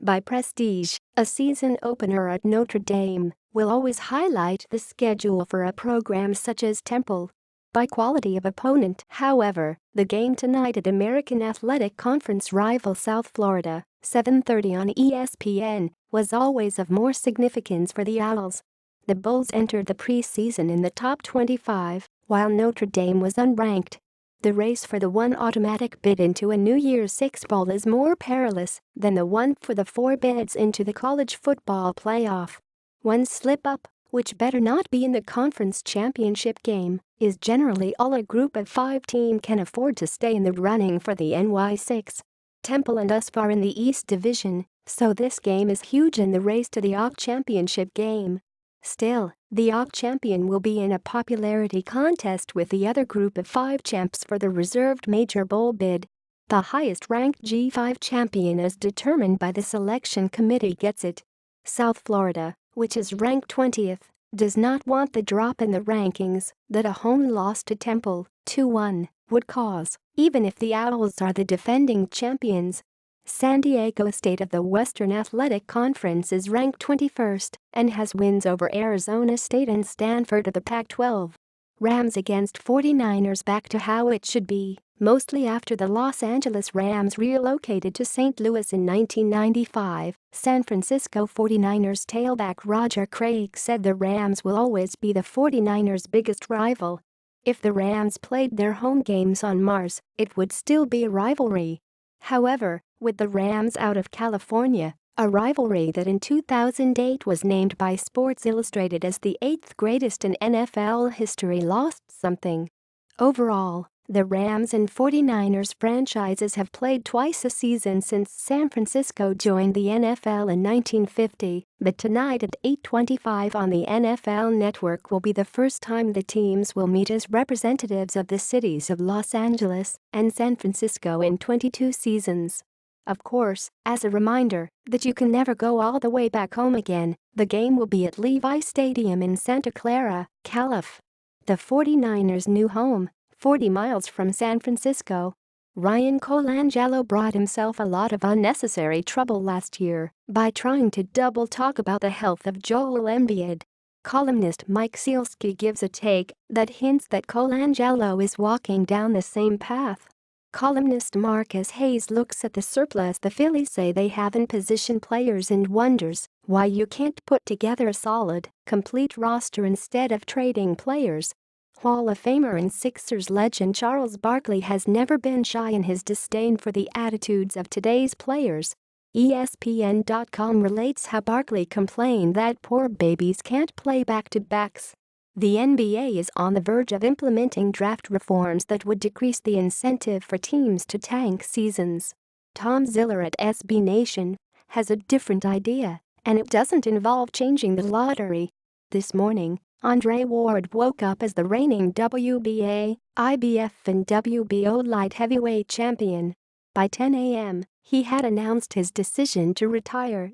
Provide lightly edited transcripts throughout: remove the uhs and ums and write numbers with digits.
by Prestige, a season opener at Notre Dame, will always highlight the schedule for a program such as Temple. By quality of opponent, however, the game tonight at American Athletic Conference rival South Florida, 7:30 on ESPN, was always of more significance for the Owls. The Bulls entered the preseason in the top 25, while Notre Dame was unranked. The race for the one automatic bid into a New Year's Six Bowl is more perilous than the one for the 4 bids into the college football playoff. One slip-up, which better not be in the conference championship game, is generally all a group of 5 team can afford to stay in the running for the NY6. Temple and us are in the East Division, so this game is huge in the race to the AAC championship game. Still, the AAC champion will be in a popularity contest with the other group of 5 champs for the reserved major bowl bid. The highest-ranked G5 champion as determined by the selection committee gets it. South Florida, which is ranked 20th, does not want the drop in the rankings that a home loss to Temple, 2-1, would cause, even if the Owls are the defending champions. San Diego State of the Western Athletic Conference is ranked 21st and has wins over Arizona State and Stanford of the Pac-12. Rams against 49ers back to how it should be, mostly after the Los Angeles Rams relocated to St. Louis in 1995. San Francisco 49ers tailback Roger Craig said the Rams will always be the 49ers' biggest rival. If the Rams played their home games on Mars, it would still be a rivalry. However, with the Rams out of California, a rivalry that in 2008 was named by Sports Illustrated as the 8th greatest in NFL history lost something. Overall, the Rams and 49ers franchises have played twice a season since San Francisco joined the NFL in 1950, but tonight at 8:25 on the NFL Network will be the first time the teams will meet as representatives of the cities of Los Angeles and San Francisco in 22 seasons. Of course, as a reminder that you can never go all the way back home again, the game will be at Levi Stadium in Santa Clara, Calif. The 49ers' new home, 40 miles from San Francisco. Ryan Colangelo brought himself a lot of unnecessary trouble last year by trying to double talk about the health of Joel Embiid. Columnist Mike Sielski gives a take that hints that Colangelo is walking down the same path. Columnist Marcus Hayes looks at the surplus the Phillies say they have in position players and wonders why you can't put together a solid, complete roster instead of trading players. Hall of Famer and Sixers legend Charles Barkley has never been shy in his disdain for the attitudes of today's players. ESPN.com relates how Barkley complained that poor babies can't play back-to-backs. The NBA is on the verge of implementing draft reforms that would decrease the incentive for teams to tank seasons. Tom Ziller at SB Nation has a different idea, and it doesn't involve changing the lottery. This morning, Andre Ward woke up as the reigning WBA, IBF and WBO light heavyweight champion. By 10 a.m., he had announced his decision to retire.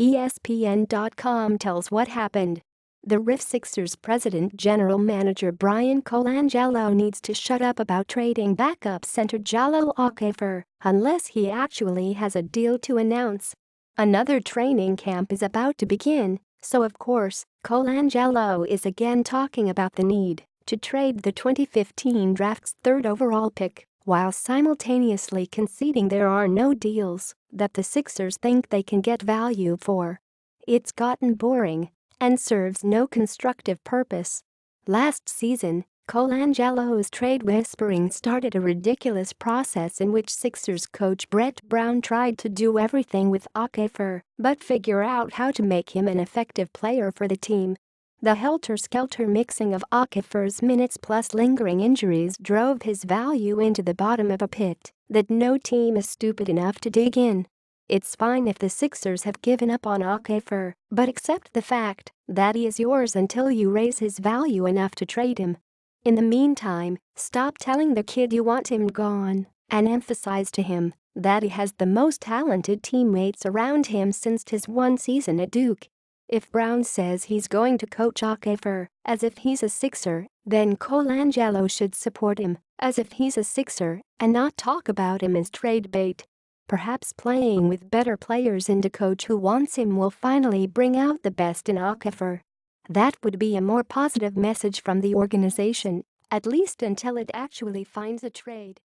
ESPN.com tells what happened. The RIF Sixers president general manager Brian Colangelo needs to shut up about trading backup center Jalal Okafor unless he actually has a deal to announce. Another training camp is about to begin, so of course, Colangelo is again talking about the need to trade the 2015 draft's 3rd overall pick, while simultaneously conceding there are no deals that the Sixers think they can get value for. It's gotten boring and serves no constructive purpose. Last season, Colangelo's trade whispering started a ridiculous process in which Sixers coach Brett Brown tried to do everything with Okafor but figure out how to make him an effective player for the team. The helter-skelter mixing of Okafor's minutes plus lingering injuries drove his value into the bottom of a pit that no team is stupid enough to dig in. It's fine if the Sixers have given up on Okafor, but accept the fact that he is yours until you raise his value enough to trade him. In the meantime, stop telling the kid you want him gone and emphasize to him that he has the most talented teammates around him since his one season at Duke. If Brown says he's going to coach Okafor as if he's a Sixer, then Colangelo should support him as if he's a Sixer and not talk about him as trade bait. Perhaps playing with better players and a coach who wants him will finally bring out the best in Okafor. That would be a more positive message from the organization, at least until it actually finds a trade.